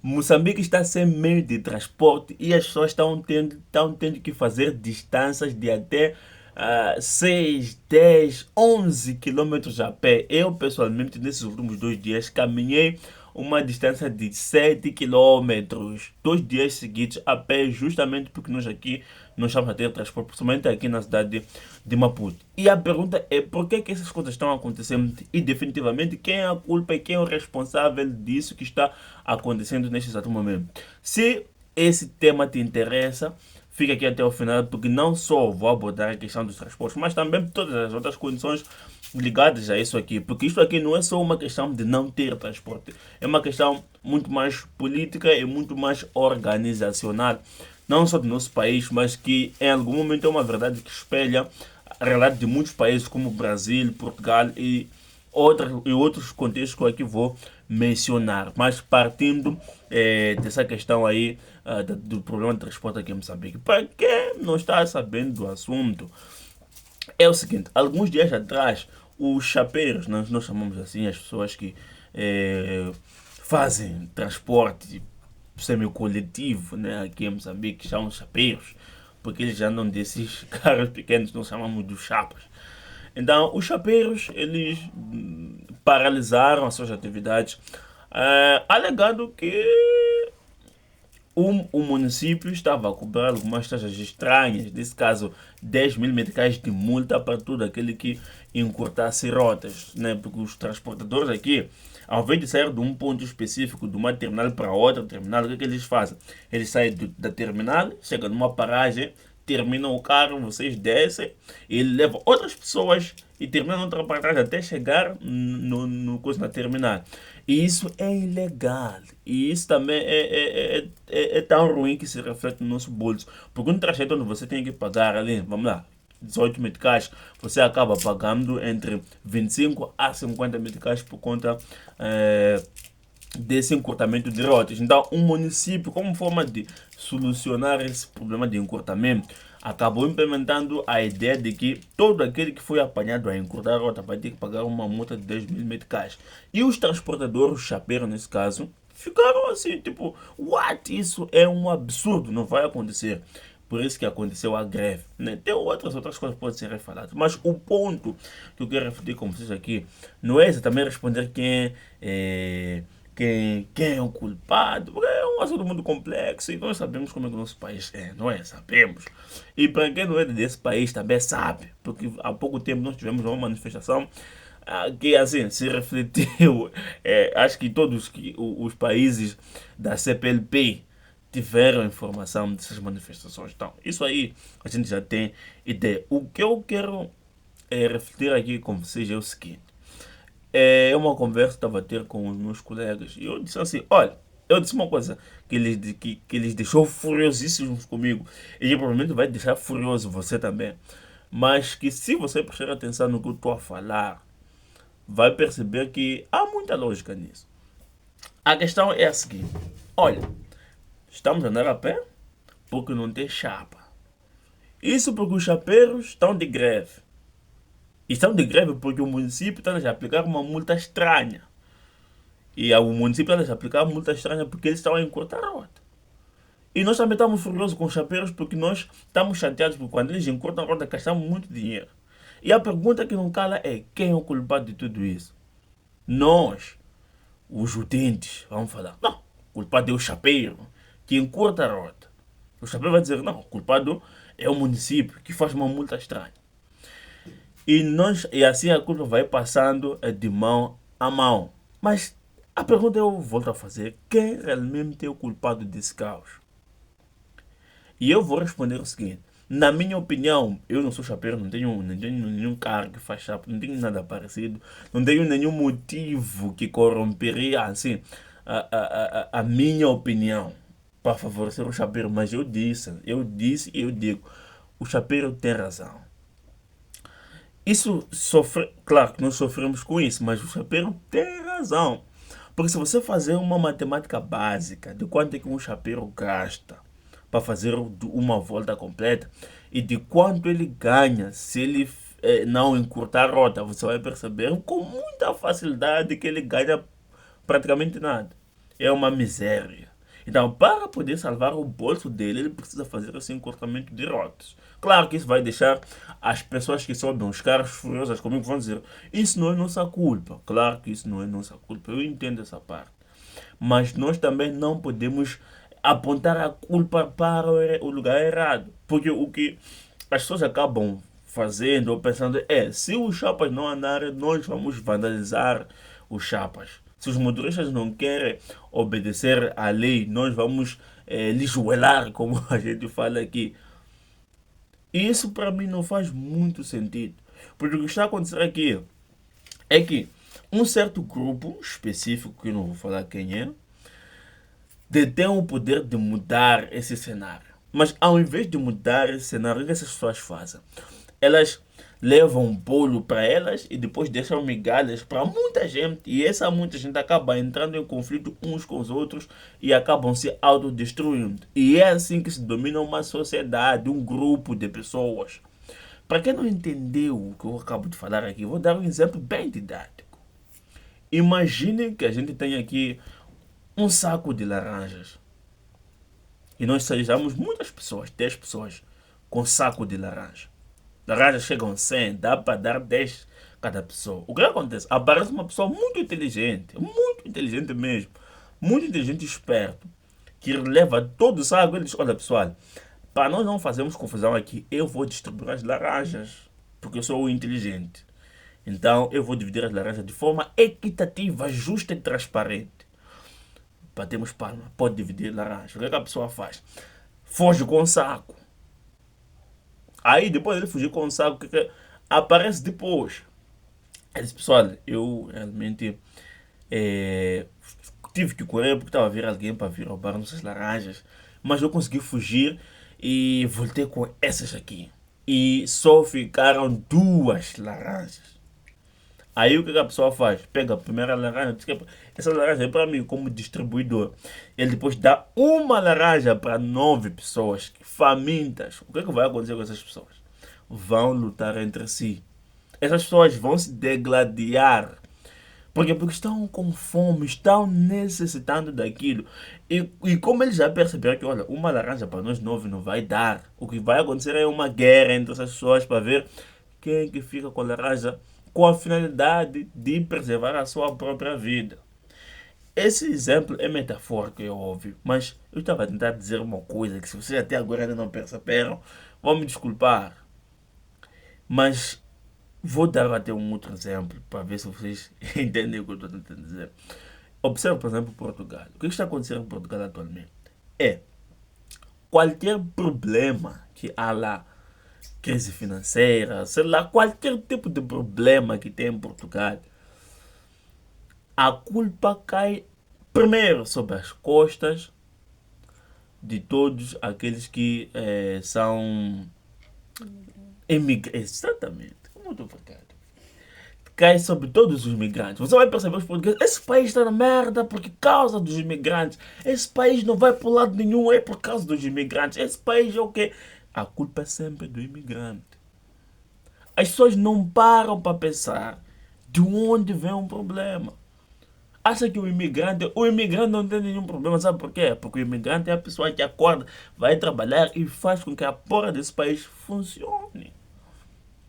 Moçambique está sem meio de transporte e as pessoas estão tendo que fazer distâncias de até 6, 10, 11 quilômetros a pé. Eu, pessoalmente, nesses últimos 2 dias, caminhei uma distância de 7 quilômetros, 2 dias seguidos a pé, justamente porque nós aqui não estamos a ter transporte, principalmente aqui na cidade de Maputo. E a pergunta é por que essas coisas estão acontecendo e definitivamente quem é a culpa e quem é o responsável disso que está acontecendo neste exato momento. Se esse tema te interessa, fica aqui até o final, porque não só vou abordar a questão dos transportes, mas também todas as outras condições ligadas a isso aqui, porque isto aqui não é só uma questão de não ter transporte, é uma questão muito mais política e muito mais organizacional, não só do nosso país, mas que em algum momento é uma verdade que espelha a realidade de muitos países como Brasil, Portugal e outros contextos que eu aqui vou mencionar, mas partindo dessa questão aí do problema de transporte aqui em Moçambique. Para quem não está sabendo do assunto, é o seguinte: alguns dias atrás, os chapeiros, nós chamamos assim as pessoas que fazem transporte semi-coletivo, né, aqui em Moçambique, são os chapeiros, porque eles andam desses carros pequenos, nós chamamos de chapas. Então, os chapeiros, eles paralisaram as suas atividades, alegando que o município estava a cobrar algumas taxas estranhas, nesse caso 10 mil meticais de multa para todo aquele que encurtasse rotas, né? Porque os transportadores aqui, ao invés de sair de um ponto específico, de uma terminal para outra terminal, o que é que eles fazem? Eles saem da terminal, chegam numa paragem, terminam o carro, vocês descem, e ele leva outras pessoas e terminam outra paragem até chegar coisa na terminal. E isso é ilegal. E isso também é tão ruim que se reflete no nosso bolso. Porque um trajeto onde você tem que pagar ali, vamos lá, 18 meticais, você acaba pagando entre 25 a 50 meticais por conta desse encurtamento de rotas. Então, um município, como forma de solucionar esse problema de encurtamento, acabou implementando a ideia de que todo aquele que foi apanhado a encurtar a rota vai ter que pagar uma multa de 10 mil meticais. E os transportadores, os chapeiros nesse caso, ficaram assim, tipo, what? Isso é um absurdo, não vai acontecer. Por isso que aconteceu a greve, né? Tem outras coisas que podem ser faladas. Mas o ponto que eu quero refletir com vocês aqui não é exatamente responder quem é o culpado, porque é um assunto muito complexo e nós sabemos como é que o nosso país é, não é? Sabemos. E para quem não é desse país também sabe, porque há pouco tempo nós tivemos uma manifestação que assim se refletiu. Acho que todos os países da CPLP tiveram informação dessas manifestações. Então, isso aí a gente já tem ideia. O que eu quero refletir aqui com vocês é o seguinte: é uma conversa que estava a ter com os meus colegas e eu disse assim: olha, eu disse uma coisa que eles deixou furiosíssimos comigo e que provavelmente vai deixar furioso você também, mas que se você prestar atenção no que eu estou a falar, vai perceber que há muita lógica nisso. A questão é a seguinte: olha, estamos a andar a pé porque não tem chapa. Isso porque os chapeiros estão de greve. E estão de greve porque o município está a aplicar uma multa estranha. E o município está a aplicar uma multa estranha porque eles estão a encurtar a rota. E nós também estamos furiosos com os chapeiros porque nós estamos chateados porque quando eles encurtam a rota gastamos muito dinheiro. E a pergunta que não cala é: quem é o culpado de tudo isso? Nós, os utentes, vamos falar: não, o culpado é o chapeiro que encurta a rota. O chapeiro vai dizer: não, o culpado é o município que faz uma multa estranha. E assim a culpa vai passando de mão a mão. Mas a pergunta eu volto a fazer: quem realmente é o culpado desse caos? E eu vou responder o seguinte: na minha opinião, eu não sou chapeiro, não tenho nenhum carro que faz chapa, não tenho nada parecido, não tenho nenhum motivo que corromperia assim a minha opinião para favorecer o chapeiro. Mas eu disse e eu digo: o chapeiro tem razão. Isso sofre, claro que nós sofremos com isso, mas o chapeiro tem razão. Porque se você fazer uma matemática básica de quanto é que um chapeiro gasta para fazer uma volta completa e de quanto ele ganha se ele não encurtar a rota, você vai perceber com muita facilidade que ele ganha praticamente nada. É uma miséria. Então, para poder salvar o bolso dele, ele precisa fazer esse encurtamento de rotas. Claro que isso vai deixar as pessoas que sobem os carros furiosas comigo vão dizer: isso não é nossa culpa. Claro que isso não é nossa culpa, eu entendo essa parte. Mas nós também não podemos apontar a culpa para o lugar errado. Porque o que as pessoas acabam fazendo ou pensando é: se os chapas não andarem, nós vamos vandalizar os chapas. Se os motoristas não querem obedecer à lei, nós vamos lhes como a gente fala aqui. E isso para mim não faz muito sentido. Porque o que está acontecendo aqui é que um certo grupo específico, que eu não vou falar quem é, detém o poder de mudar esse cenário. Mas ao invés de mudar esse cenário, o que essas pessoas fazem? Elas levam um bolo para elas e depois deixam migalhas para muita gente. E essa muita gente acaba entrando em conflito uns com os outros e acabam se autodestruindo. E é assim que se domina uma sociedade, um grupo de pessoas. Para quem não entendeu o que eu acabo de falar aqui, vou dar um exemplo bem didático. Imaginem que a gente tem aqui um saco de laranjas. E nós sejamos muitas pessoas, 10 pessoas, com saco de laranja. Laranjas chegam a 100, dá para dar 10 cada pessoa. O que acontece? Aparece uma pessoa muito inteligente mesmo, muito inteligente e esperto, que leva todo o saco e diz: olha pessoal, para nós não fazermos confusão aqui, eu vou distribuir as laranjas, porque eu sou o inteligente. Então eu vou dividir as laranjas de forma equitativa, justa e transparente. Batemos palma, pode dividir laranja. O que, é que a pessoa faz? Foge com o saco. Aí depois ele fugir com o saco, o que, é que aparece depois? Ele disse: pessoal, eu realmente eh, tive que correr porque estava a vir alguém para vir roubar nossas laranjas. Mas eu consegui fugir e voltei com essas aqui. E só ficaram duas laranjas. Aí o que a pessoa faz? Pega a primeira laranja, diz que essa laranja é para mim como distribuidor. Ele depois dá uma laranja para 9 pessoas famintas. O que, é que vai acontecer com essas pessoas? Vão lutar entre si. Essas pessoas vão se degladiar. Por quê? Porque estão com fome, estão necessitando daquilo. E como eles já perceberam que, olha, uma laranja para nós 9 não vai dar, o que vai acontecer é uma guerra entre essas pessoas para ver quem que fica com a laranja com a finalidade de preservar a sua própria vida. Esse exemplo é metafórico, é óbvio, mas eu estava a tentar dizer uma coisa que se vocês até agora ainda não perceberam, vão me desculpar. Mas vou dar até um outro exemplo para ver se vocês entendem o que eu estou tentando dizer. Observe, por exemplo, Portugal. O que está acontecendo em Portugal atualmente? É qualquer problema que há lá, crise financeira, sei lá, qualquer tipo de problema que tem em Portugal, a culpa cai primeiro sobre as costas de todos aqueles que são imigrantes. Exatamente. Muito obrigado. Cai sobre todos os imigrantes. Você vai perceber os portugueses: esse país está na merda por causa dos imigrantes. Esse país não vai para o lado nenhum, é por causa dos imigrantes. Esse país é o quê? A culpa é sempre do imigrante. As pessoas não param para pensar de onde vem um problema. Acha que o imigrante não tem nenhum problema, sabe por quê? Porque o imigrante é a pessoa que acorda, vai trabalhar e faz com que a porra desse país funcione.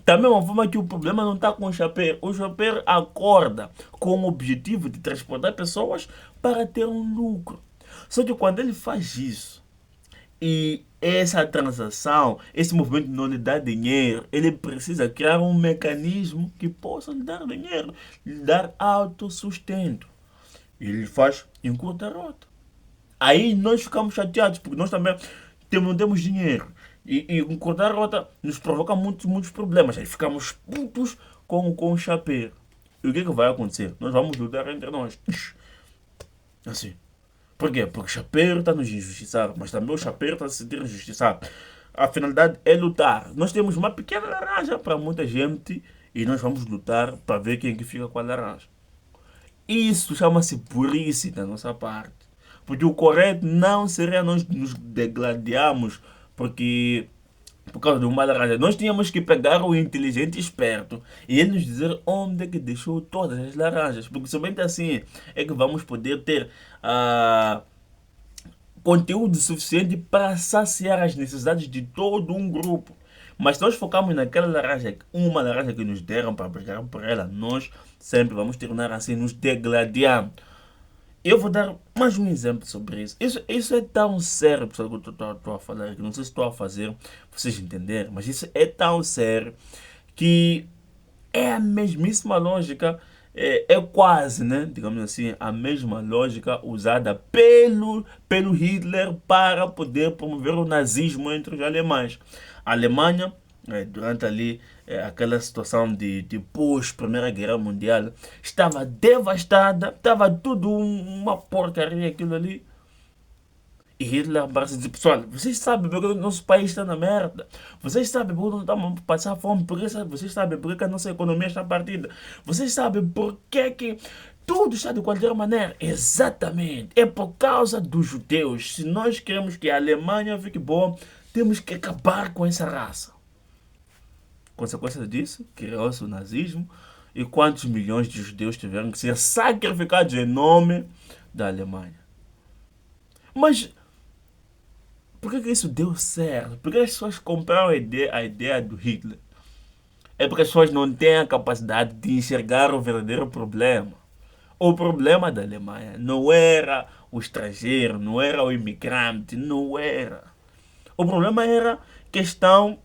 Da mesma forma que o problema não está com o chapeiro acorda com o objetivo de transportar pessoas para ter um lucro. Só que quando ele faz isso, e essa transação, esse movimento não lhe dá dinheiro, ele precisa criar um mecanismo que possa lhe dar dinheiro, lhe dar autossustento. E ele faz encurta a rota. Aí nós ficamos chateados, porque nós também não temos dinheiro. E encurtar a rota nos provoca muitos problemas. Aí ficamos putos com o chapeiro. E o que, é que vai acontecer? Nós vamos lutar entre nós. Assim. Por quê? Porque o chapeiro está nos injustiçar, mas também o chapeiro está se sentir injustiçado. A finalidade é lutar. Nós temos uma pequena laranja para muita gente e nós vamos lutar para ver quem que fica com a laranja. Isso chama-se burrice da nossa parte. Porque o correto não seria nós nos degladiarmos porque por causa de uma laranja. Nós tínhamos que pegar o inteligente e esperto e ele nos dizer onde é que deixou todas as laranjas. Porque somente assim é que vamos poder ter conteúdo suficiente para saciar as necessidades de todo um grupo. Mas se nós focamos naquela laranja, uma laranja que nos deram para brigar por ela, nós sempre vamos terminar assim nos degladiando. Eu vou dar mais um exemplo sobre isso. Isso é tão sério, pessoal, que eu estou a falar aqui. Não sei se estou a fazer vocês entenderem, mas isso é tão sério que é a mesmíssima lógica, é quase, né, digamos assim, a mesma lógica usada pelo Hitler para poder promover o nazismo entre os alemães. A Alemanha, durante ali aquela situação de pós-Primeira Guerra Mundial, estava devastada, estava tudo uma porcaria aquilo ali. E Hitler aparece e diz, pessoal, vocês sabem porque o nosso país está na merda. Vocês sabem porque nós estamos a passar fome. Vocês sabem porque a nossa economia está partida. Vocês sabem porque que tudo está de qualquer maneira. Exatamente. É por causa dos judeus. Se nós queremos que a Alemanha fique boa, temos que acabar com essa raça. Consequência disso, criou-se o nazismo. E quantos milhões de judeus tiveram que ser sacrificados em nome da Alemanha? Mas por que isso deu certo? Porque as pessoas compraram a ideia do Hitler. É porque as pessoas não têm a capacidade de enxergar o verdadeiro problema. O problema da Alemanha não era o estrangeiro, não era o imigrante, não era. O problema era questão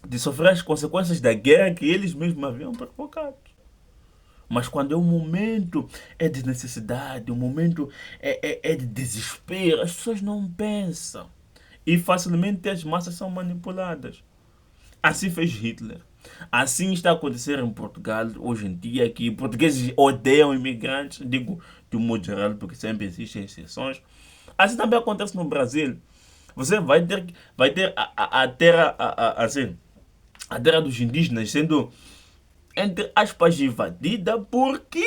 de sofrer as consequências da guerra que eles mesmos haviam provocado. Mas quando é um momento de necessidade, um momento de desespero, as pessoas não pensam. E facilmente as massas são manipuladas. Assim fez Hitler. Assim está a acontecer em Portugal hoje em dia, que portugueses odeiam imigrantes, digo de um modo geral, porque sempre existem exceções. Assim também acontece no Brasil. Você vai ter a terra, assim, a terra dos indígenas sendo, entre aspas, invadida porque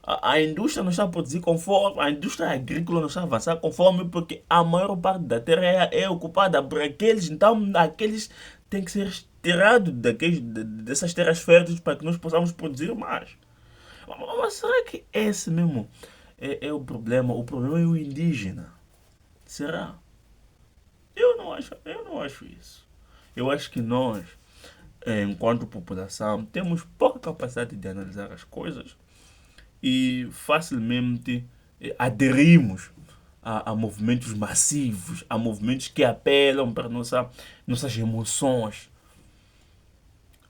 a indústria não está a produzir conforme, a indústria agrícola não está a avançar conforme, porque a maior parte da terra é ocupada por aqueles, então aqueles têm que ser tirados dessas terras férteis para que nós possamos produzir mais. Mas será que esse mesmo é o problema? O problema é o indígena. Será? Eu não acho isso. Eu acho que nós, enquanto população, temos pouca capacidade de analisar as coisas e facilmente aderimos a movimentos massivos, a movimentos que apelam para nossas emoções.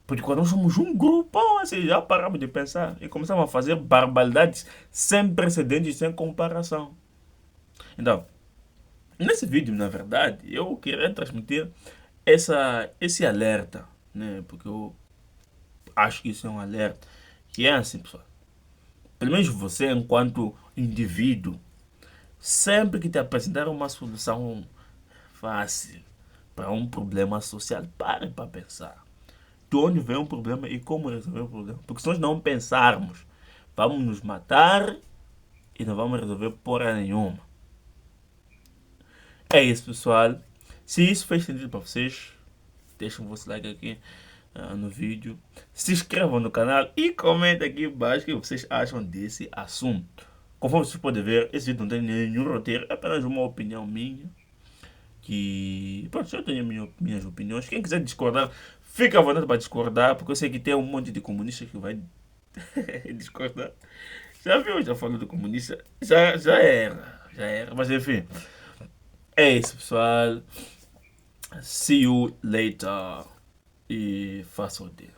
Porque quando nós somos um grupão, assim, já paramos de pensar e começamos a fazer barbaridades sem precedentes, sem comparação. Então, nesse vídeo, na verdade, eu queria transmitir esse alerta, né? Porque eu acho que isso é um alerta. Que é assim, pessoal. Pelo menos você, enquanto indivíduo, sempre que te apresentar uma solução fácil para um problema social, pare para pensar. De onde vem o problema e como resolver o problema. Porque se nós não pensarmos, vamos nos matar e não vamos resolver porra nenhuma. É isso, pessoal. Se isso fez sentido para vocês, deixem o vosso like aqui no vídeo. Se inscrevam no canal e comentem aqui embaixo o que vocês acham desse assunto. Conforme vocês podem ver, esse vídeo não tem nenhum roteiro, é apenas uma opinião minha. Que. Pronto, eu tenho minhas opiniões. Quem quiser discordar, fica à vontade para discordar, porque eu sei que tem um monte de comunistas que vai discordar. Já viu? Já falou do comunista? Já era. Já era. Mas enfim. É isso, pessoal. See you later. E faça o dedo.